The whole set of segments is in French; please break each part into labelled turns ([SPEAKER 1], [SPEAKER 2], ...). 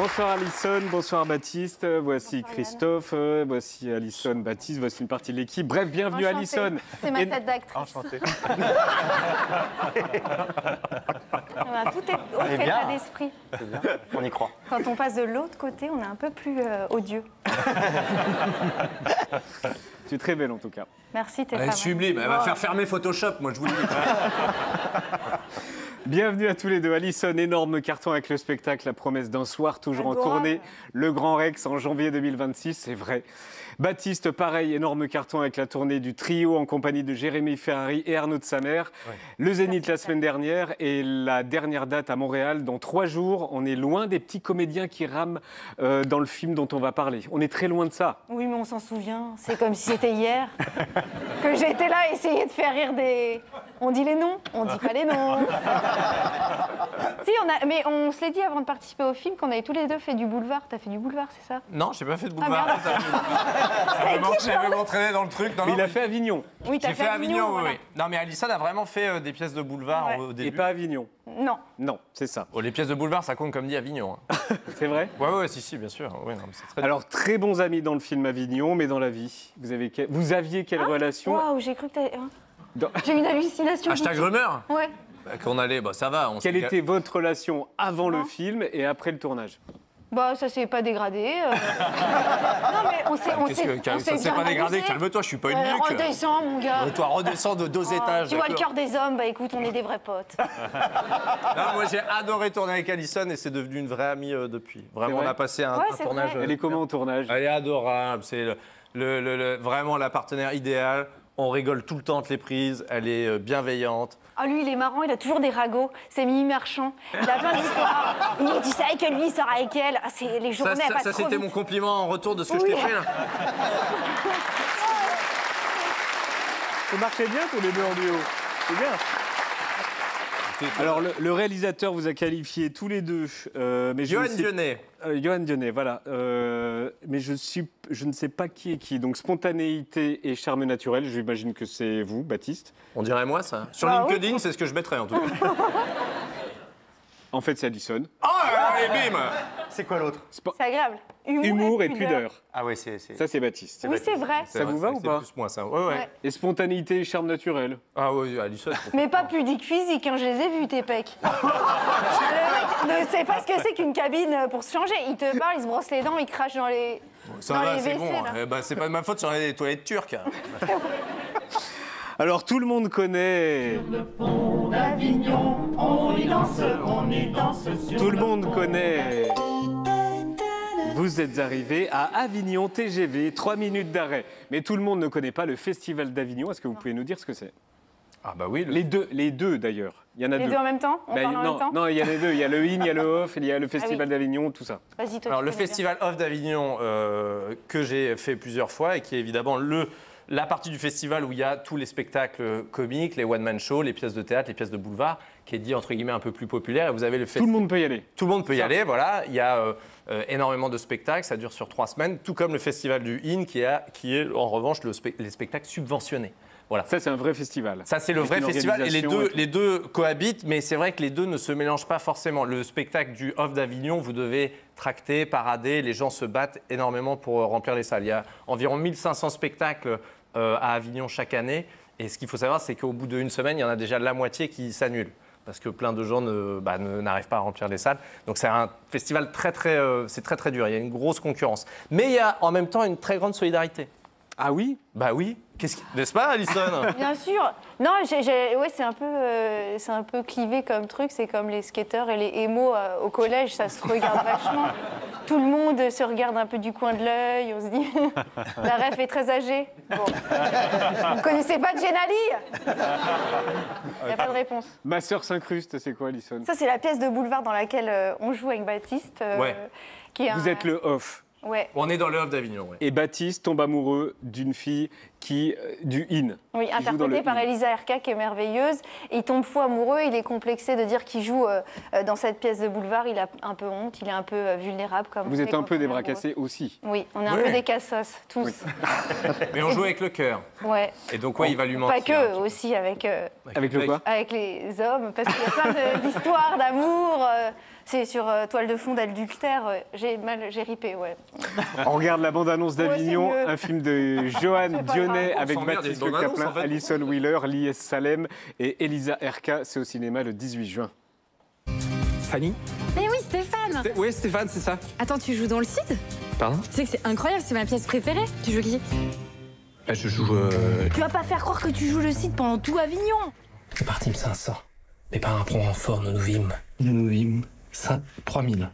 [SPEAKER 1] Bonsoir Alison, bonsoir Baptiste, voici bonsoir Christophe, voici Alison, Baptiste, voici une partie de l'équipe. Bref, bienvenue
[SPEAKER 2] Enchantée.
[SPEAKER 1] Alison.
[SPEAKER 2] C'est ma tête d'actrice.
[SPEAKER 3] Enchanté.
[SPEAKER 2] Voilà, tout est autre état d'esprit.
[SPEAKER 3] C'est bien, on y croit.
[SPEAKER 2] Quand on passe de l'autre côté, on est un peu plus odieux.
[SPEAKER 1] Tu es très belle en tout cas.
[SPEAKER 2] Merci, t'es
[SPEAKER 4] Elle est
[SPEAKER 2] pas
[SPEAKER 4] sublime, elle va faire fermer Photoshop, moi je vous le dis.
[SPEAKER 1] Bienvenue à tous les deux. Alison, énorme carton avec le spectacle La promesse d'un soir, toujours en
[SPEAKER 2] Adorable.
[SPEAKER 1] tournée. Le Grand Rex en janvier 2026, c'est vrai. Baptiste, pareil, énorme carton avec la tournée du trio en compagnie de Jérémy Ferrari et Arnaud de Samer. Ouais. Le Zénith la semaine dernière et la dernière date à Montréal dans 3 jours. On est loin des petits comédiens qui rament dans le film dont on va parler. On est très loin de ça.
[SPEAKER 2] Oui, mais on s'en souvient. C'est comme si c'était hier que j'étais là à essayer de faire rire des... On dit les noms, on dit pas les noms. Si, mais on se l'est dit avant de participer au film qu'on avait tous les deux fait du boulevard. T'as fait du boulevard, c'est ça?
[SPEAKER 4] Non, j'ai pas fait de boulevard.
[SPEAKER 2] Je
[SPEAKER 4] J'avais m'entraîner dans le truc. Non,
[SPEAKER 1] mais
[SPEAKER 4] non,
[SPEAKER 1] il a fait Avignon.
[SPEAKER 2] Oui, t'as
[SPEAKER 4] j'ai fait Avignon,
[SPEAKER 2] voilà.
[SPEAKER 4] oui. Non, mais Alison a vraiment fait des pièces de boulevard
[SPEAKER 2] Ouais.
[SPEAKER 4] au début.
[SPEAKER 1] Et pas Avignon.
[SPEAKER 2] Non.
[SPEAKER 1] Non, c'est ça.
[SPEAKER 4] Oh, les pièces de boulevard, ça compte comme dit Avignon. Hein.
[SPEAKER 1] C'est vrai?
[SPEAKER 4] Ouais, si, bien sûr. Ouais, non, mais c'est très...
[SPEAKER 1] Alors, très bons amis dans le film Avignon, mais dans la vie, vous aviez quelle relation?
[SPEAKER 2] Waouh, j'ai cru que t'avais...
[SPEAKER 1] Dans-
[SPEAKER 2] J'ai eu une hallucination.
[SPEAKER 4] Hashtag rumeur.
[SPEAKER 2] Ouais.
[SPEAKER 4] Bah, qu'on allait, bah ça va.
[SPEAKER 1] Quelle était votre relation avant le
[SPEAKER 2] Non.
[SPEAKER 1] film et après le tournage?
[SPEAKER 2] Bah, ça s'est pas dégradé. Non, mais on s'est
[SPEAKER 4] Ça s'est pas dégradé, calme-toi, je suis pas une nuque.
[SPEAKER 2] Redescends, mon gars.
[SPEAKER 4] Toi, redescends de 2 étages.
[SPEAKER 2] Tu vois le
[SPEAKER 4] d'accord.
[SPEAKER 2] cœur des hommes, bah écoute, on est des vrais potes.
[SPEAKER 4] Non, moi, j'ai adoré tourner avec Alison et c'est devenu une vraie amie depuis. Vraiment,
[SPEAKER 1] vrai
[SPEAKER 4] on a passé un
[SPEAKER 2] c'est
[SPEAKER 4] tournage.
[SPEAKER 2] vrai.
[SPEAKER 1] Elle est comment au tournage?
[SPEAKER 4] Elle est adorable, c'est vraiment la partenaire idéale. On rigole tout le temps entre les prises, elle est bienveillante.
[SPEAKER 2] Ah, lui, il est marrant, il a toujours des ragots. C'est Mimi Marchand. Il a plein d'histoires. Il dit ça avec lui, il sort avec elle. Ah, c'est les journées, elles passent trop
[SPEAKER 4] c'était
[SPEAKER 2] vite.
[SPEAKER 4] mon compliment en retour de ce que
[SPEAKER 2] Oui.
[SPEAKER 4] je t'ai fait là.
[SPEAKER 1] Vous marchez bien tous les deux en duo. C'est bien. Alors, le réalisateur vous a qualifié tous les deux. Mais
[SPEAKER 4] Johan Dionnet.
[SPEAKER 1] Johan Dionnet, voilà. Mais je ne sais pas qui est qui. Donc, spontanéité et charme naturel, j'imagine que c'est vous, Baptiste.
[SPEAKER 4] On dirait moi ça. Sur
[SPEAKER 2] Bah
[SPEAKER 4] LinkedIn, c'est ce que je mettrais en tout cas.
[SPEAKER 1] En fait, c'est Alison.
[SPEAKER 4] Oh, allez, bim.
[SPEAKER 3] C'est quoi l'autre?
[SPEAKER 2] C'est agréable.
[SPEAKER 1] Humour et pudeur.
[SPEAKER 3] Ah ouais, c'est...
[SPEAKER 1] Ça, c'est Baptiste.
[SPEAKER 2] Oui, c'est vrai.
[SPEAKER 1] Ça vous va ou pas?
[SPEAKER 4] C'est plus moi ça. Ouais.
[SPEAKER 2] Ouais.
[SPEAKER 1] Et spontanéité et charme naturel.
[SPEAKER 4] Ah oui, Alison.
[SPEAKER 2] Mais pas pudique physique, hein, je les ai vus, tes pecs. Le mec ne sait pas ce que c'est qu'une cabine pour se changer. Il te parle, il se brosse les dents, il crache dans les...
[SPEAKER 4] Ça
[SPEAKER 2] dans
[SPEAKER 4] va,
[SPEAKER 2] les
[SPEAKER 4] c'est
[SPEAKER 2] WC,
[SPEAKER 4] bon.
[SPEAKER 2] là.
[SPEAKER 4] Eh ben, c'est pas de ma faute sur les toilettes turques.
[SPEAKER 1] Alors, tout le monde connaît... Tout le monde connaît... Vous êtes arrivé à Avignon TGV, 3 minutes d'arrêt. Mais tout le monde ne connaît pas le Festival d'Avignon. Est-ce que vous pouvez nous dire ce que c'est?
[SPEAKER 4] Ah bah oui.
[SPEAKER 1] Les deux d'ailleurs. Il y en a
[SPEAKER 2] Les
[SPEAKER 1] deux.
[SPEAKER 2] deux en même temps? On
[SPEAKER 1] Ben,
[SPEAKER 2] parle en
[SPEAKER 1] non,
[SPEAKER 2] même temps?
[SPEAKER 1] non, il y a les deux. Il y a le in, il y a le off, il y a le Festival d'Avignon, tout ça.
[SPEAKER 2] Vas-y, toi.
[SPEAKER 4] Alors
[SPEAKER 2] tu
[SPEAKER 4] le
[SPEAKER 2] connais
[SPEAKER 4] Festival Off d'Avignon que j'ai fait plusieurs fois et qui est évidemment la partie du festival où il y a tous les spectacles comiques, les one-man shows, les pièces de théâtre, les pièces de boulevard, qui est dit entre guillemets un peu plus populaire. Et vous avez le
[SPEAKER 1] Tout
[SPEAKER 4] festival.
[SPEAKER 1] le monde peut y aller.
[SPEAKER 4] Tout le monde peut y aller, voilà. Il y a énormément de spectacles, ça dure sur 3 semaines, tout comme le festival du IN qui est en revanche les spectacles subventionnés. Voilà.
[SPEAKER 1] Ça, c'est un vrai festival.
[SPEAKER 4] Ça, c'est le
[SPEAKER 1] Avec
[SPEAKER 4] vrai
[SPEAKER 1] une
[SPEAKER 4] festival et
[SPEAKER 1] organisation
[SPEAKER 4] les deux cohabitent, mais c'est vrai que les deux ne se mélangent pas forcément. Le spectacle du Off d'Avignon, vous devez tracter, parader, les gens se battent énormément pour remplir les salles. Il y a environ 1500 spectacles à Avignon chaque année, et ce qu'il faut savoir, c'est qu'au bout d'une semaine, il y en a déjà la moitié qui s'annulent, parce que plein de gens n'arrivent pas à remplir les salles. Donc c'est un festival c'est très très dur, il y a une grosse concurrence. Mais il y a en même temps une très grande solidarité.
[SPEAKER 1] Ah oui?
[SPEAKER 4] Bah oui, n'est-ce pas Alison?
[SPEAKER 2] Bien sûr. Non, ouais, c'est un peu clivé comme truc. C'est comme les skateurs et les émos au collège, ça se regarde vachement. Tout le monde se regarde un peu du coin de l'œil. On se dit, la ref est très âgée. Bon. Vous ne connaissez pas Genali? Il n'y a pas de réponse.
[SPEAKER 1] Ma sœur s'incruste, c'est quoi, Alison?
[SPEAKER 2] Ça, c'est la pièce de boulevard dans laquelle on joue avec Baptiste.
[SPEAKER 4] Ouais.
[SPEAKER 2] Qui est
[SPEAKER 1] Vous êtes le off.
[SPEAKER 2] Ouais.
[SPEAKER 4] On est dans le Off d'Avignon, ouais.
[SPEAKER 1] Et Baptiste tombe amoureux d'une fille du in.
[SPEAKER 2] Oui,
[SPEAKER 1] qui joue dans le
[SPEAKER 2] interprétée par
[SPEAKER 1] in.
[SPEAKER 2] Elisa Erka, qui est merveilleuse. Et il tombe fou amoureux, il est complexé de dire qu'il joue dans cette pièce de boulevard. Il a un peu honte, il est un peu vulnérable. Comme
[SPEAKER 1] Vous
[SPEAKER 2] on
[SPEAKER 1] êtes
[SPEAKER 2] fait
[SPEAKER 1] un
[SPEAKER 2] quand
[SPEAKER 1] peu
[SPEAKER 2] on
[SPEAKER 1] des
[SPEAKER 2] est
[SPEAKER 1] bras
[SPEAKER 2] amoureux.
[SPEAKER 1] cassés aussi.
[SPEAKER 2] Oui, on est un
[SPEAKER 4] Ouais.
[SPEAKER 2] peu des cassos, tous.
[SPEAKER 1] Oui.
[SPEAKER 4] Mais on joue avec le cœur.
[SPEAKER 2] Ouais.
[SPEAKER 4] Et donc, ouais, il va lui mentir.
[SPEAKER 2] Pas que, aussi avec
[SPEAKER 1] Avec le quoi?
[SPEAKER 2] les hommes, parce qu'il y a plein d'histoires d'amour C'est sur toile de fond d'adultère. J'ai ripé, ouais.
[SPEAKER 1] On regarde la bande-annonce d'Avignon,
[SPEAKER 2] Ouais, c'est mieux.
[SPEAKER 1] un film de Johan
[SPEAKER 2] C'est pas
[SPEAKER 1] Dionnet
[SPEAKER 2] grave.
[SPEAKER 1] avec
[SPEAKER 4] On s'emmerde,
[SPEAKER 1] Baptiste
[SPEAKER 4] il y a une
[SPEAKER 1] Le
[SPEAKER 4] bande-annonce,
[SPEAKER 1] Caplin,
[SPEAKER 4] en fait.
[SPEAKER 1] Alison Wheeler, Lies Salem et Elisa Erka. C'est au cinéma le 18 juin.
[SPEAKER 4] Fanny?
[SPEAKER 5] Mais oui, Stéphane.
[SPEAKER 4] Oui, Stéphane, c'est ça.
[SPEAKER 5] Attends, tu joues dans le Cid?
[SPEAKER 4] Pardon?
[SPEAKER 5] Tu sais que c'est incroyable, c'est ma pièce préférée. Tu joues qui?
[SPEAKER 4] Je joue.
[SPEAKER 5] Tu vas pas faire croire que tu joues le Cid pendant tout Avignon.
[SPEAKER 6] C'est parti, 500. Mes parents prend en fort, nous nous vîmes 3000.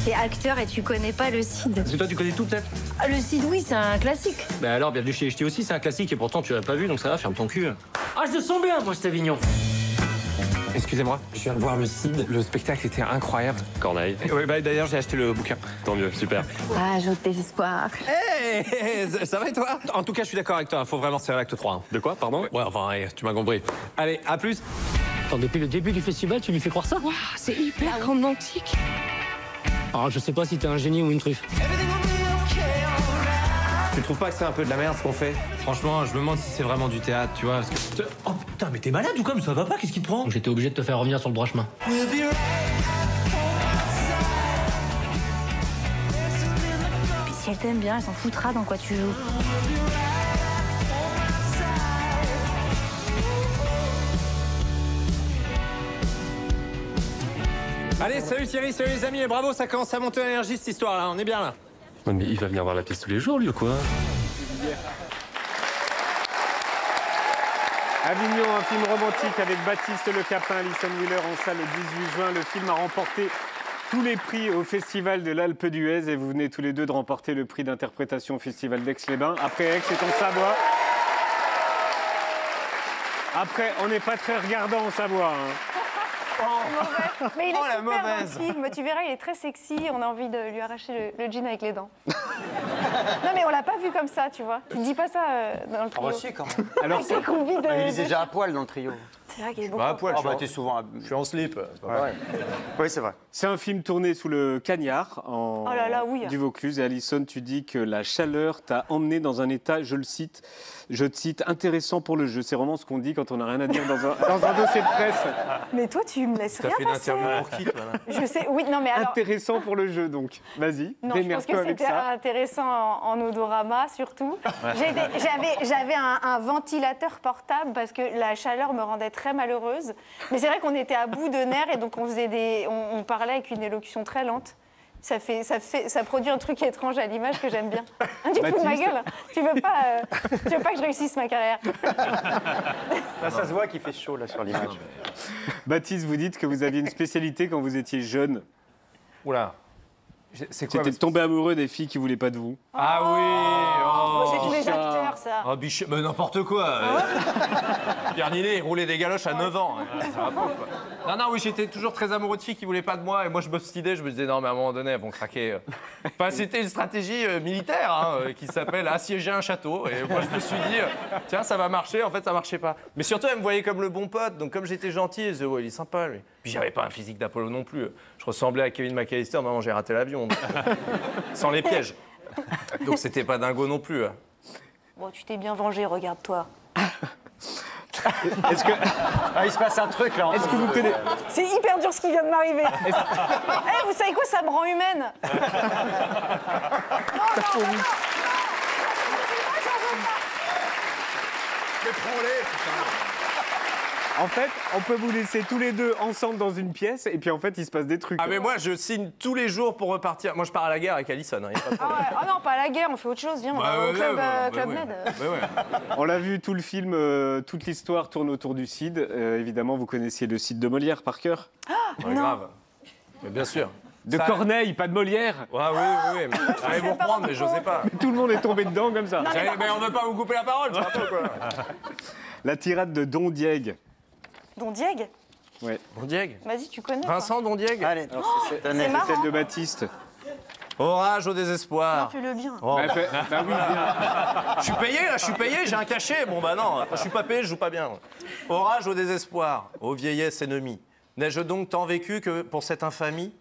[SPEAKER 5] T'es acteur et tu connais pas le Cid.
[SPEAKER 6] Parce que toi, tu connais tout, peut-être?
[SPEAKER 5] Ah, le Cid, oui, c'est un classique.
[SPEAKER 6] Bah alors, bienvenue chez HT aussi, c'est un classique, et pourtant, tu l'as pas vu, donc ça va, ferme ton cul. Ah, je le sens bien, moi, cet Avignon.
[SPEAKER 4] Excusez-moi, je viens de voir le Cid. Le spectacle était incroyable.
[SPEAKER 7] Corneille.
[SPEAKER 4] Oui, bah d'ailleurs, j'ai acheté le bouquin.
[SPEAKER 7] Tant mieux, super.
[SPEAKER 5] Ah, j'ai de désespoir.
[SPEAKER 4] Hey, ça va et toi? En tout cas, je suis d'accord avec toi, faut vraiment se faire l'acte 3.
[SPEAKER 7] De quoi, pardon?
[SPEAKER 4] Ouais, enfin, tu m'as compris. Allez, à plus.
[SPEAKER 6] Attends, depuis le début du festival, tu lui fais croire ça?
[SPEAKER 5] Waouh, c'est hyper romantique.
[SPEAKER 6] Alors, je sais pas si t'es un génie ou une truffe.
[SPEAKER 4] Tu trouves pas que c'est un peu de la merde ce qu'on fait? Franchement, je me demande si c'est vraiment du théâtre, tu vois. Parce que...
[SPEAKER 6] Oh putain, mais t'es malade ou quoi? Mais ça va pas, qu'est-ce qui te prend? J'étais obligé de te faire revenir sur le droit chemin.
[SPEAKER 5] Puis si elle t'aime bien, elle s'en foutra dans quoi tu joues.
[SPEAKER 4] Allez, salut Thierry, salut les amis, et bravo, ça commence à monter en énergie cette histoire-là, on est bien là.
[SPEAKER 7] Ouais, mais il va venir voir la pièce tous les jours, lui, ou quoi?
[SPEAKER 1] Avignon, un film romantique avec Baptiste Le Caplin, Alison Wheeler en salle le 18 juin. Le film a remporté tous les prix au Festival de l'Alpe d'Huez et vous venez tous les deux de remporter le prix d'interprétation au Festival d'Aix-les-Bains. Après Aix, c'est en Savoie. Après, on n'est pas très regardant en Savoie. Hein.
[SPEAKER 2] Mauvais. Mais il est
[SPEAKER 3] Oh, la
[SPEAKER 2] super dans le
[SPEAKER 3] mauvaise.
[SPEAKER 2] film. Tu verras, il est très sexy. On a envie de lui arracher le jean avec les dents. Non, mais on l'a pas vu comme ça, tu vois. Tu dis pas ça dans le trio.
[SPEAKER 3] quand même.
[SPEAKER 1] Alors,
[SPEAKER 2] Avec les combis de...
[SPEAKER 3] Il est déjà à poil dans le trio.
[SPEAKER 2] C'est vrai qu'il est beaucoup.
[SPEAKER 4] Bah, à poil,
[SPEAKER 3] Ah
[SPEAKER 4] je suis
[SPEAKER 3] bah
[SPEAKER 4] en-
[SPEAKER 3] t'es souvent à...
[SPEAKER 4] je suis en slip, c'est pas pareil.
[SPEAKER 3] Oui, c'est vrai.
[SPEAKER 1] c'est un film tourné sous le cagnard en
[SPEAKER 2] Oh là là, oui.
[SPEAKER 1] du Vaucluse. Et Alison, tu dis que la chaleur t'a emmené dans un état, je te cite, intéressant pour le jeu. C'est vraiment ce qu'on dit quand on n'a rien à dire dans un dossier de presse.
[SPEAKER 2] Mais toi, tu me laisses
[SPEAKER 4] T'as
[SPEAKER 2] rien
[SPEAKER 4] fait une
[SPEAKER 2] passer.
[SPEAKER 4] interview pour qui, toi, là?
[SPEAKER 2] Je sais, oui, non, mais alors...
[SPEAKER 1] Intéressant pour le jeu, donc. Vas-y,
[SPEAKER 2] Non, je pense
[SPEAKER 1] démerde-toi
[SPEAKER 2] que
[SPEAKER 1] avec
[SPEAKER 2] c'était
[SPEAKER 1] ça.
[SPEAKER 2] intéressant en odorama, surtout. J'avais un ventilateur portable parce que la chaleur me rendait très malheureuse. Mais c'est vrai qu'on était à bout de nerfs et donc on parlait avec une élocution très lente. Ça produit un truc étrange à l'image que j'aime bien. Du coup, ma
[SPEAKER 1] Baptiste.
[SPEAKER 2] gueule, tu veux pas que je réussisse ma carrière.
[SPEAKER 3] Là, ça se voit qu'il fait chaud là sur l'image.
[SPEAKER 1] Baptiste, vous dites que vous aviez une spécialité quand vous étiez jeune.
[SPEAKER 4] Oula. C'est quoi?
[SPEAKER 1] C'était de tomber amoureux des filles qui voulaient pas de vous.
[SPEAKER 4] Ah oui,
[SPEAKER 2] Oh, c'est tous les
[SPEAKER 1] ça.
[SPEAKER 2] acteurs, ça.
[SPEAKER 4] Oh, biche, mais n'importe quoi. Pierre Ninet, il roulait des galoches à 9 ans. Ça va pas, quoi. Non, non, oui, j'étais toujours très amoureux de filles qui voulaient pas de moi. Et moi, je m'obstinais, je me disais, non, mais à un moment donné, elles vont craquer. Enfin, c'était une stratégie militaire hein, qui s'appelle assiéger un château. Et moi, je me suis dit, tiens, ça va marcher. En fait, ça marchait pas. Mais surtout, elles me voyaient comme le bon pote. Donc, comme j'étais gentil, elles disaient, ouais, il est sympa, lui. Puis, j'avais pas un physique d'Apollo non plus. Je ressemblais à Kevin McAllister. Non, j'ai raté l'avion. donc. Sans les pièges. Donc, c'était pas dingo non plus.
[SPEAKER 2] Bon, tu t'es bien vengé, regarde-toi.
[SPEAKER 1] Est-ce que,
[SPEAKER 3] Ah, il se passe un truc là.
[SPEAKER 1] est-ce que vous connaissez...
[SPEAKER 2] C'est hyper dur ce qui vient de m'arriver. Eh, vous savez quoi, ça me rend humaine.
[SPEAKER 1] En fait, on peut vous laisser tous les deux ensemble dans une pièce et puis en fait, il se passe des trucs.
[SPEAKER 4] Ah mais moi je signe tous les jours pour repartir. Moi je pars à la guerre avec Alison. Hein, y a pas de
[SPEAKER 2] Ah,
[SPEAKER 4] problème.
[SPEAKER 2] ouais. Ah non, pas à la guerre, on fait autre chose. Viens, on va au club, Club
[SPEAKER 4] ouais.
[SPEAKER 2] Med.
[SPEAKER 4] Bah ouais.
[SPEAKER 1] On l'a vu, tout le film, toute l'histoire tourne autour du Cid. Évidemment, vous connaissiez le Cid de Molière par cœur.
[SPEAKER 4] Ouais, grave. Mais bien sûr.
[SPEAKER 1] De
[SPEAKER 4] Ça-
[SPEAKER 1] Corneille, pas de Molière.
[SPEAKER 4] Ouais, oui. Mais j'allais vous reprendre, mais j'osais pas.
[SPEAKER 1] Tout le monde est tombé dedans comme ça.
[SPEAKER 4] Mais on veut pas vous couper la parole, ça va pas, quoi.
[SPEAKER 1] La tirade de Don Diègue.
[SPEAKER 2] Don Diègue,
[SPEAKER 1] Ouais.
[SPEAKER 4] Don Diègue.
[SPEAKER 2] vas-y, tu connais. quoi.
[SPEAKER 4] Vincent Don Diègue.
[SPEAKER 3] Allez,
[SPEAKER 2] C'est
[SPEAKER 1] C'est
[SPEAKER 2] marrant.
[SPEAKER 1] celle de Baptiste.
[SPEAKER 4] Orage au
[SPEAKER 2] Non,
[SPEAKER 4] désespoir.
[SPEAKER 2] fais-le bien.
[SPEAKER 4] Oh.
[SPEAKER 1] Bah, bah oui, bien.
[SPEAKER 4] Je suis payé là, je suis payé, j'ai un cachet. Bon bah non, quand je suis pas payé, je joue pas bien. Orage au désespoir, ô vieillesse ennemie. N'ai-je donc tant vécu que pour cette infamie?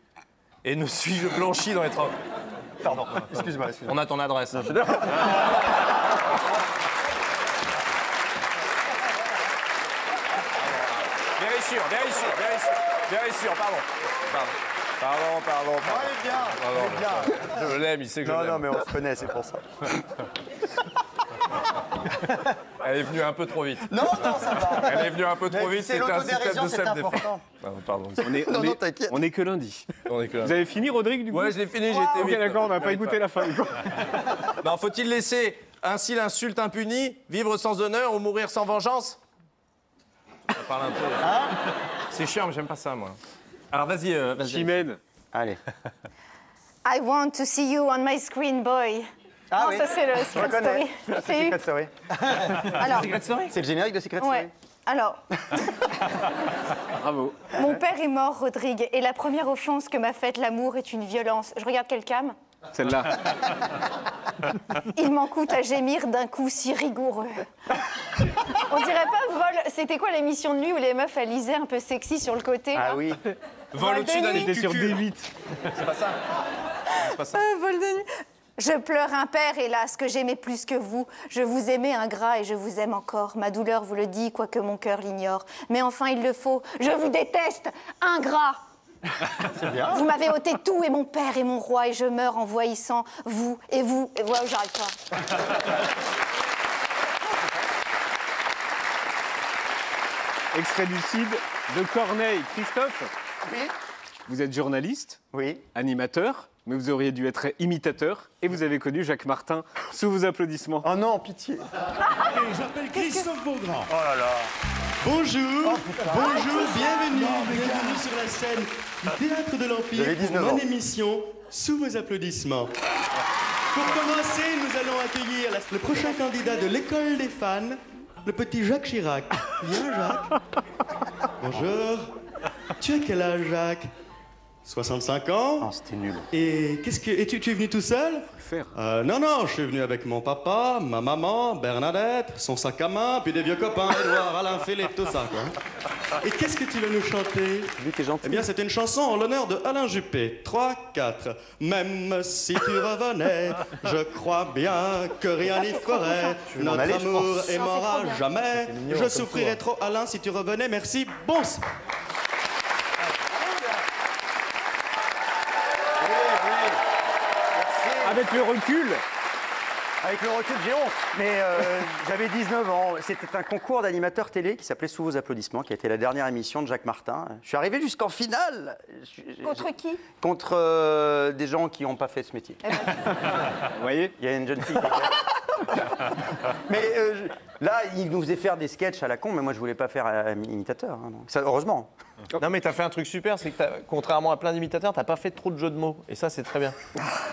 [SPEAKER 4] Et ne suis-je blanchi dans les travaux?
[SPEAKER 3] pardon. Excuse-moi.
[SPEAKER 4] On a ton adresse. J'ai réussi pardon.
[SPEAKER 3] Elle est bien, elle est bien.
[SPEAKER 4] Je l'aime, il sait que je
[SPEAKER 3] Non,
[SPEAKER 4] l'aime.
[SPEAKER 3] non, mais on se connaît, c'est pour ça.
[SPEAKER 4] Elle est venue un peu trop vite.
[SPEAKER 3] Non, non, ça va.
[SPEAKER 4] Elle est venue un peu trop vite,
[SPEAKER 3] C'est
[SPEAKER 4] c'était un système
[SPEAKER 3] l'autodérision,
[SPEAKER 4] de
[SPEAKER 3] c'est
[SPEAKER 4] self-défense.
[SPEAKER 3] important.
[SPEAKER 4] Pardon.
[SPEAKER 3] Non, t'inquiète.
[SPEAKER 1] On est que lundi.
[SPEAKER 4] On est que là.
[SPEAKER 1] Vous avez fini, Rodrigue, du coup?
[SPEAKER 4] Ouais, je l'ai fini, j'ai été
[SPEAKER 1] Ok,
[SPEAKER 4] vite.
[SPEAKER 1] d'accord, on n'a pas écouté la fin. du coup.
[SPEAKER 4] Non, faut-il laisser ainsi l'insulte impunie, vivre sans honneur ou mourir sans vengeance? Ça parle un peu. C'est chiant, mais j'aime pas ça, moi. Alors, vas-y.
[SPEAKER 1] Chimène.
[SPEAKER 3] Allez.
[SPEAKER 2] I want to see you on my screen, boy.
[SPEAKER 3] Ah
[SPEAKER 2] non,
[SPEAKER 3] oui.
[SPEAKER 2] ça c'est le
[SPEAKER 3] Je
[SPEAKER 2] Secret
[SPEAKER 3] reconnais.
[SPEAKER 2] Story.
[SPEAKER 3] C'est Secret Story.
[SPEAKER 2] Alors,
[SPEAKER 3] C'est le générique de Secret Story.
[SPEAKER 2] ouais. Alors,
[SPEAKER 1] Bravo.
[SPEAKER 2] mon père est mort, Rodrigue, et la première offense que m'a faite l'amour est une violence. Je regarde quelle cam.
[SPEAKER 1] Celle-là.
[SPEAKER 2] Il m'en coûte à gémir d'un coup si rigoureux. On dirait pas vol. C'était quoi l'émission de nuit où les meufs elles lisaient un peu sexy sur le côté là
[SPEAKER 3] Ah oui.
[SPEAKER 4] Vol au-dessus d'un nid de
[SPEAKER 1] C'était sur
[SPEAKER 4] cucu.
[SPEAKER 1] D8.
[SPEAKER 4] C'est pas ça. C'est pas ça.
[SPEAKER 2] Vol de nuit. Je pleure un père, hélas, que j'aimais plus que vous. Je vous aimais ingrat et je vous aime encore. Ma douleur vous le dit, quoique mon cœur l'ignore. Mais enfin, il le faut. Je vous déteste, ingrat.
[SPEAKER 3] C'est bien.
[SPEAKER 2] Vous m'avez ôté tout, et mon père et mon roi, et je meurs en voyissant vous, et voilà, j'arrête pas.
[SPEAKER 1] Extrait du CID de Corneille. Christophe,
[SPEAKER 3] Oui.
[SPEAKER 1] vous êtes journaliste,
[SPEAKER 3] Oui.
[SPEAKER 1] animateur, mais vous auriez dû être imitateur. Et vous avez connu Jacques Martin sous vos applaudissements.
[SPEAKER 3] Oh non, pitié.
[SPEAKER 8] Et j'appelle Christophe Beaugrand.
[SPEAKER 3] Oh là là.
[SPEAKER 8] Bonjour, bonjour, bienvenue sur la scène du Théâtre de l'Empire
[SPEAKER 3] J'avais
[SPEAKER 8] pour
[SPEAKER 3] 19
[SPEAKER 8] mon
[SPEAKER 3] ans.
[SPEAKER 8] émission Sous vos applaudissements. Pour commencer, nous allons accueillir le prochain candidat de l'école des fans, le petit Jacques Chirac. Viens, Jacques. Bonjour. Tu as quel âge, Jacques? 65 ans.
[SPEAKER 3] Oh, c'était nul.
[SPEAKER 8] Et tu es venu tout seul?
[SPEAKER 1] Faire.
[SPEAKER 8] Non, non, je suis venu avec mon papa, ma maman, Bernadette, son sac à main, puis des vieux copains, Edouard, Alain, Philippe, tout ça, quoi. Et qu'est-ce que tu vas nous chanter?
[SPEAKER 3] Vu que t'es gentil.
[SPEAKER 8] Eh bien, c'est une chanson en l'honneur de Alain Juppé. 3, 4. Même si tu revenais, je crois bien que rien n'y ferait.
[SPEAKER 3] vais m'en
[SPEAKER 8] Notre
[SPEAKER 3] aller, je
[SPEAKER 8] amour
[SPEAKER 3] pense.
[SPEAKER 8] est
[SPEAKER 2] Non,
[SPEAKER 8] mort
[SPEAKER 2] c'est trop
[SPEAKER 8] à
[SPEAKER 2] bien.
[SPEAKER 8] jamais.
[SPEAKER 3] C'est mignon,
[SPEAKER 8] Je
[SPEAKER 3] comme
[SPEAKER 8] souffrirais trop, Alain, si tu revenais. Merci. Bonsoir.
[SPEAKER 1] Avec le recul,
[SPEAKER 3] Avec le recul, j'ai honte. Mais j'avais 19 ans. C'était un concours d'animateurs télé qui s'appelait Sous vos applaudissements, qui a été la dernière émission de Jacques Martin. Je suis arrivé jusqu'en finale.
[SPEAKER 2] Contre qui?
[SPEAKER 3] Contre des gens qui n'ont pas fait ce métier.
[SPEAKER 1] vous voyez.
[SPEAKER 3] Il y a une jeune fille. Mais là, il nous faisait faire des sketchs à la con, mais moi, je voulais pas faire imitateur. Hein, donc ça, heureusement.
[SPEAKER 4] Non, mais t'as fait un truc super, c'est que contrairement à plein d'imitateurs, t'as pas fait trop de jeux de mots. Et ça, c'est très bien.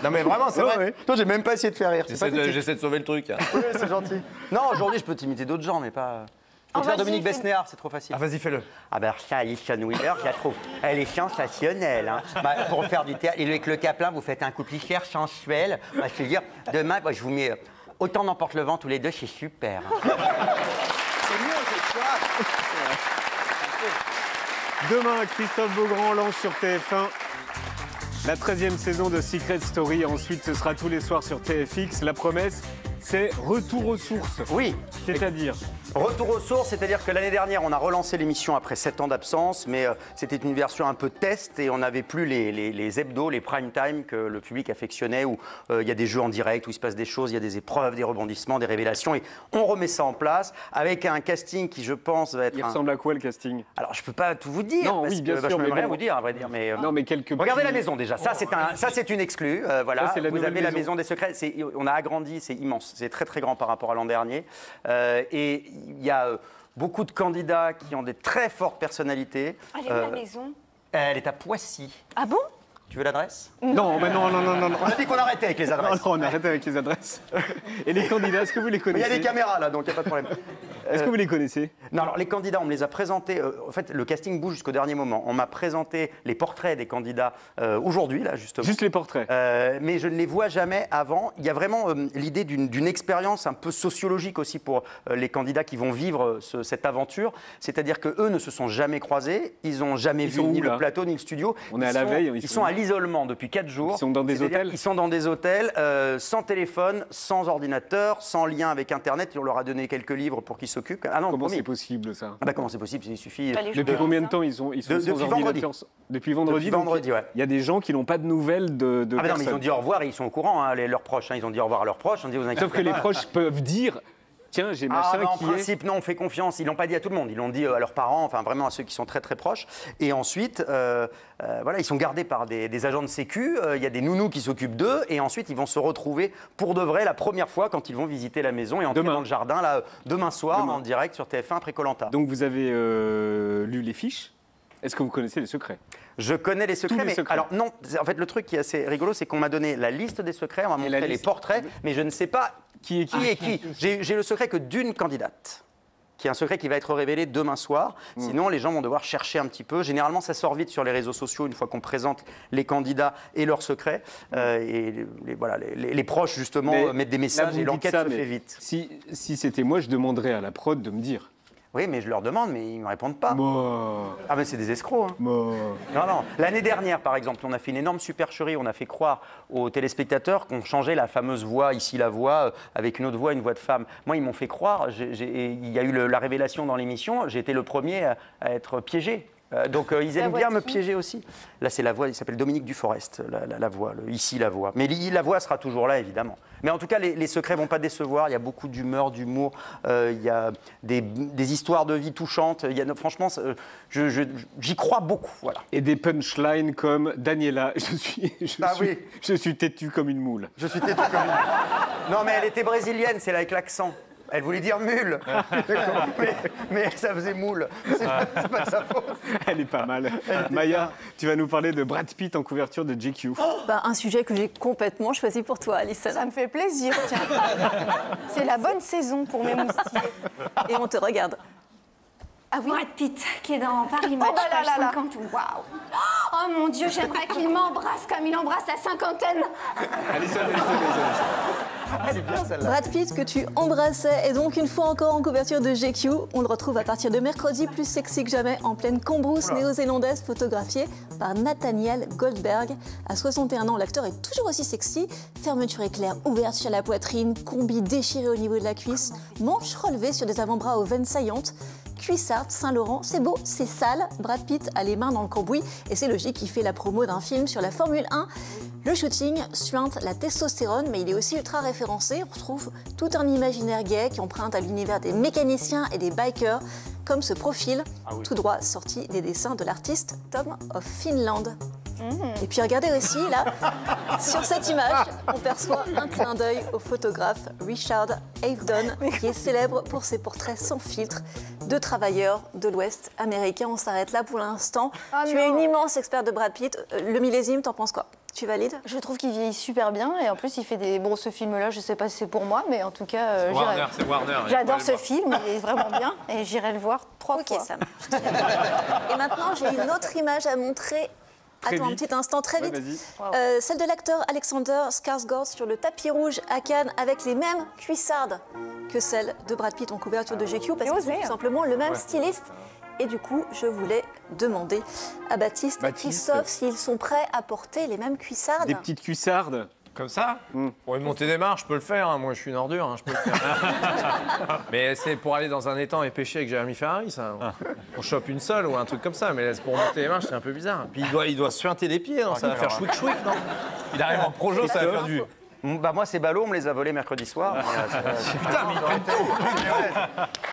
[SPEAKER 4] Non, mais vraiment, c'est vrai.
[SPEAKER 3] Toi, j'ai même pas essayé de faire rire. C'est pathétique.
[SPEAKER 4] J'essaie de sauver le truc. Hein.
[SPEAKER 3] Oui, c'est gentil. Non, aujourd'hui, je peux t'imiter d'autres gens, mais pas. Faut
[SPEAKER 2] Oh,
[SPEAKER 3] faire
[SPEAKER 2] vas-y,
[SPEAKER 3] Dominique
[SPEAKER 2] fais-
[SPEAKER 3] Besnéard, c'est trop facile.
[SPEAKER 4] Ah, vas-y, fais-le.
[SPEAKER 3] Ah ben ça, Alison Wheeler, je la trouve, elle est sensationnelle. Hein. Bah, pour faire du théâtre, et avec le Caplin, vous faites un couple hyper sensuel. Bah, je veux dire, demain, bah, je vous mets autant n'emporte le vent tous les deux, c'est super. Hein. C'est mieux, c'est quoi.
[SPEAKER 1] Demain, Christophe Beaugrand lance sur TF1 la 13e saison de Secret Story. Ensuite, ce sera tous les soirs sur TFX. La promesse, c'est retour aux sources.
[SPEAKER 3] Oui,
[SPEAKER 1] C'est-à-dire,
[SPEAKER 3] retour aux sources, c'est-à-dire que l'année dernière, on a relancé l'émission après 7 ans d'absence, mais c'était une version un peu test et on n'avait plus les hebdos, les prime time que le public affectionnait, où il y a des jeux en direct, où il se passe des choses, il y a des épreuves, des rebondissements, des révélations, et on remet ça en place avec un casting qui, je pense, va être
[SPEAKER 1] il ressemble à quoi le casting?
[SPEAKER 3] Alors, je peux pas tout vous dire,
[SPEAKER 1] Non,
[SPEAKER 3] parce
[SPEAKER 1] oui, bien
[SPEAKER 3] que
[SPEAKER 1] sûr,
[SPEAKER 3] je peux
[SPEAKER 1] mais
[SPEAKER 3] même rien
[SPEAKER 1] bon.
[SPEAKER 3] vous dire, à vrai dire, mais...
[SPEAKER 1] Non, mais quelques
[SPEAKER 3] Regardez
[SPEAKER 1] petits-
[SPEAKER 3] la maison déjà, ça c'est une exclue, voilà.
[SPEAKER 1] Ça, c'est la
[SPEAKER 3] Vous
[SPEAKER 1] nouvelle
[SPEAKER 3] avez la
[SPEAKER 1] maison.
[SPEAKER 3] maison des secrets, on a agrandi, c'est immense, c'est très très grand par rapport à l'an dernier. Et il y a beaucoup de candidats qui ont des très fortes personnalités.
[SPEAKER 2] Ah, j'ai vu la maison.
[SPEAKER 3] Elle est à Poissy.
[SPEAKER 2] Ah bon?
[SPEAKER 3] Tu veux l'adresse?
[SPEAKER 1] Non, mais non.
[SPEAKER 3] On a dit qu'on arrêtait avec les
[SPEAKER 1] Non,
[SPEAKER 3] adresses.
[SPEAKER 1] non, on arrête avec les adresses. Et les candidats, est-ce que vous les
[SPEAKER 3] Mais il y
[SPEAKER 1] connaissez?
[SPEAKER 3] a des caméras là, donc il n'y a pas de problème.
[SPEAKER 1] Est-ce que vous les connaissez?
[SPEAKER 3] Non, alors les candidats, on me les a présentés. En fait, le casting bouge jusqu'au dernier moment. On m'a présenté les portraits des candidats aujourd'hui, là, justement.
[SPEAKER 1] Juste les portraits.
[SPEAKER 3] Mais je ne les vois jamais avant. Il y a vraiment l'idée d'une expérience un peu sociologique aussi pour les candidats qui vont vivre cette aventure. C'est-à-dire qu'eux ne se sont jamais croisés, ils n'ont jamais vu
[SPEAKER 1] sont où,
[SPEAKER 3] ni
[SPEAKER 1] là
[SPEAKER 3] le plateau ni le studio.
[SPEAKER 1] On est à
[SPEAKER 3] Ils
[SPEAKER 1] la
[SPEAKER 3] sont-
[SPEAKER 1] veille,
[SPEAKER 3] Ils sont à l'isolement depuis 4 jours.
[SPEAKER 1] Ils sont dans des
[SPEAKER 3] C'est-à-dire
[SPEAKER 1] hôtels.
[SPEAKER 3] Ils sont dans des hôtels, sans téléphone, sans ordinateur, sans lien avec Internet. On leur a donné quelques livres pour qu'ils s'occupent. Ah non,
[SPEAKER 1] Comment
[SPEAKER 3] promis.
[SPEAKER 1] c'est possible ça?
[SPEAKER 3] Ah bah comment c'est possible? Il suffit.
[SPEAKER 2] Bah, les
[SPEAKER 1] Depuis
[SPEAKER 2] gens
[SPEAKER 1] combien de
[SPEAKER 2] ça.
[SPEAKER 1] temps ils sont sans
[SPEAKER 3] Depuis
[SPEAKER 1] ordinateur? Depuis vendredi.
[SPEAKER 3] Depuis
[SPEAKER 1] donc
[SPEAKER 3] vendredi, ouais.
[SPEAKER 1] Il y a des gens qui n'ont pas de nouvelles de
[SPEAKER 3] Ah bah non, mais ils
[SPEAKER 1] personnes.
[SPEAKER 3] ont dit au revoir et ils sont au courant, hein, leurs proches. Hein. Ils ont dit au revoir à leurs proches. On dit, vous inquiétez
[SPEAKER 1] Sauf que les
[SPEAKER 3] pas.
[SPEAKER 1] proches peuvent dire tiens, j'ai machin
[SPEAKER 3] En
[SPEAKER 1] qui est.
[SPEAKER 3] principe, non, on fait confiance. Ils l'ont pas dit à tout le monde. Ils l'ont dit à leurs parents, enfin vraiment à ceux qui sont très très proches. Et ensuite, voilà, ils sont gardés par des agents de sécu. Il y a des nounous qui s'occupent d'eux. Et ensuite, ils vont se retrouver pour de vrai la première fois quand ils vont visiter la maison et entrer
[SPEAKER 1] Demain.
[SPEAKER 3] dans le jardin là, demain soir
[SPEAKER 1] Demain.
[SPEAKER 3] en direct sur TF1 après Koh Lanta.
[SPEAKER 1] Donc vous avez lu les fiches. Est-ce que vous connaissez les secrets?
[SPEAKER 3] Je connais les secrets,
[SPEAKER 1] Tous les
[SPEAKER 3] mais
[SPEAKER 1] secrets.
[SPEAKER 3] alors non. En fait, le truc qui est assez rigolo, c'est qu'on m'a donné la liste des secrets, on m'a
[SPEAKER 1] Et la
[SPEAKER 3] montré les
[SPEAKER 1] liste.
[SPEAKER 3] portraits, mais je ne sais pas
[SPEAKER 1] Qui est qui?
[SPEAKER 3] qui. J'ai le secret que d'une candidate, qui est un secret qui va être révélé demain soir. Sinon, les gens vont devoir chercher un petit peu. Généralement, ça sort vite sur les réseaux sociaux une fois qu'on présente les candidats et leurs secrets. Et voilà, les proches, justement,
[SPEAKER 1] Mais
[SPEAKER 3] mettent des
[SPEAKER 1] là,
[SPEAKER 3] messages
[SPEAKER 1] vous
[SPEAKER 3] et
[SPEAKER 1] dites
[SPEAKER 3] l'enquête
[SPEAKER 1] ça,
[SPEAKER 3] se
[SPEAKER 1] mais
[SPEAKER 3] fait vite.
[SPEAKER 1] Si c'était moi, je demanderais à la prod de me dire.
[SPEAKER 3] Oui, mais je leur demande, mais ils ne me répondent pas.
[SPEAKER 1] Moi,
[SPEAKER 3] Ah, mais c'est des escrocs. Hein.
[SPEAKER 1] moi.
[SPEAKER 3] Non, non. L'année dernière, par exemple, on a fait une énorme supercherie. On a fait croire aux téléspectateurs qu'on changeait la fameuse voix, ici la voix, avec une autre voix, une voix de femme. Moi, ils m'ont fait croire. Il y a eu la révélation dans l'émission. J'ai été le premier à être piégé. Donc ils
[SPEAKER 2] La
[SPEAKER 3] aiment
[SPEAKER 2] voix
[SPEAKER 3] bien
[SPEAKER 2] de
[SPEAKER 3] me
[SPEAKER 2] qui?
[SPEAKER 3] piéger aussi. Là, c'est la voix, il s'appelle Dominique Duforest, la voix, ici la voix. Mais la voix sera toujours là, évidemment. Mais en tout cas, les secrets vont pas décevoir. Il y a beaucoup d'humeur, d'humour. Il y a des histoires de vie touchantes. Franchement, j'y crois beaucoup. Voilà.
[SPEAKER 1] Et des punchlines comme Daniela, je suis têtu comme une moule.
[SPEAKER 3] Je suis têtu comme une... Non, mais elle était brésilienne, c'est là avec l'accent. Elle voulait dire mule. mais ça faisait moule. C'est pas de sa faute.
[SPEAKER 1] Elle est pas mal. Maya, tu vas nous parler de Brad Pitt en couverture de GQ.
[SPEAKER 9] Bah, un sujet que j'ai complètement choisi pour toi, Alison.
[SPEAKER 2] Ça me fait plaisir, tiens. C'est la bonne saison pour mes moustillés.
[SPEAKER 9] Et on te regarde.
[SPEAKER 5] Ah oui. Brad Pitt, qui est dans Paris Match,
[SPEAKER 2] bah là
[SPEAKER 5] page
[SPEAKER 2] là là.
[SPEAKER 5] 50. Waouh. Oh mon Dieu, j'aimerais qu'il m'embrasse comme il embrasse la cinquantaine.
[SPEAKER 1] Alison.
[SPEAKER 3] Elle est bien celle-là.
[SPEAKER 9] Brad Pitt que tu embrassais est donc une fois encore en couverture de GQ. On le retrouve à partir de mercredi, plus sexy que jamais, en pleine cambrousse néo-zélandaise, photographiée par Nathaniel Goldberg. À 61 ans, l'acteur est toujours aussi sexy. Fermeture éclair ouverte sur la poitrine, combi déchiré au niveau de la cuisse, manches relevées sur des avant-bras aux veines saillantes. Cuissard, Saint-Laurent, c'est beau, c'est sale. Brad Pitt a les mains dans le cambouis et c'est logique, il fait la promo d'un film sur la Formule 1. Le shooting suinte la testostérone, mais il est aussi ultra référencé. On retrouve tout un imaginaire gay qui emprunte à l'univers des mécaniciens et des bikers, comme ce profil, tout droit sorti des dessins de l'artiste Tom of Finland. Et puis regardez aussi, là, sur cette image, on perçoit un clin d'œil au photographe Richard Avedon, qui est célèbre pour ses portraits sans filtre de travailleurs de l'Ouest américain. On s'arrête là pour l'instant.
[SPEAKER 2] Ah
[SPEAKER 9] Tu
[SPEAKER 2] non.
[SPEAKER 9] es une immense experte de Brad Pitt. Le millésime, t'en penses quoi? Tu valides?
[SPEAKER 2] Je trouve qu'il vieillit super bien et en plus il fait des... Bon, ce film-là, je sais pas si c'est pour moi, mais en tout cas,
[SPEAKER 4] Warner, c'est Warner.
[SPEAKER 2] j'adore ce film, il est vraiment bien et j'irai le voir 3
[SPEAKER 9] Ok,
[SPEAKER 2] fois.
[SPEAKER 9] ça marche. Et maintenant, j'ai une autre image à montrer.
[SPEAKER 1] Très
[SPEAKER 9] Attends un
[SPEAKER 1] vite.
[SPEAKER 9] petit instant, très
[SPEAKER 1] Ouais,
[SPEAKER 9] vite.
[SPEAKER 1] vas-y.
[SPEAKER 9] Celle de l'acteur Alexander Skarsgård sur le tapis rouge à Cannes avec les mêmes cuissardes que celle de Brad Pitt en couverture de GQ parce
[SPEAKER 2] C'est
[SPEAKER 9] que c'est
[SPEAKER 2] osé,
[SPEAKER 9] tout
[SPEAKER 2] hein.
[SPEAKER 9] simplement le même styliste. Et du coup, je voulais demander à Baptiste et Christophe s'ils sont prêts à porter les mêmes cuissardes.
[SPEAKER 1] Des petites cuissardes.
[SPEAKER 4] Comme ça Pour une montée des marches, je peux le faire. Hein. Moi, je suis une ordure, hein, je peux le faire. Mais c'est pour aller dans un étang et pêcher avec Jérémy Ferrari, ça. On chope une seule ou un truc comme ça. Mais pour monter les marches, c'est un peu bizarre. Puis il doit se suinter les pieds, non? Ça va faire chouic-chouic, non? Il arrive en projo, ça va faire du...
[SPEAKER 3] Bah moi, ces ballots, on me les a volés mercredi soir.
[SPEAKER 4] Putain, mais il prend tout.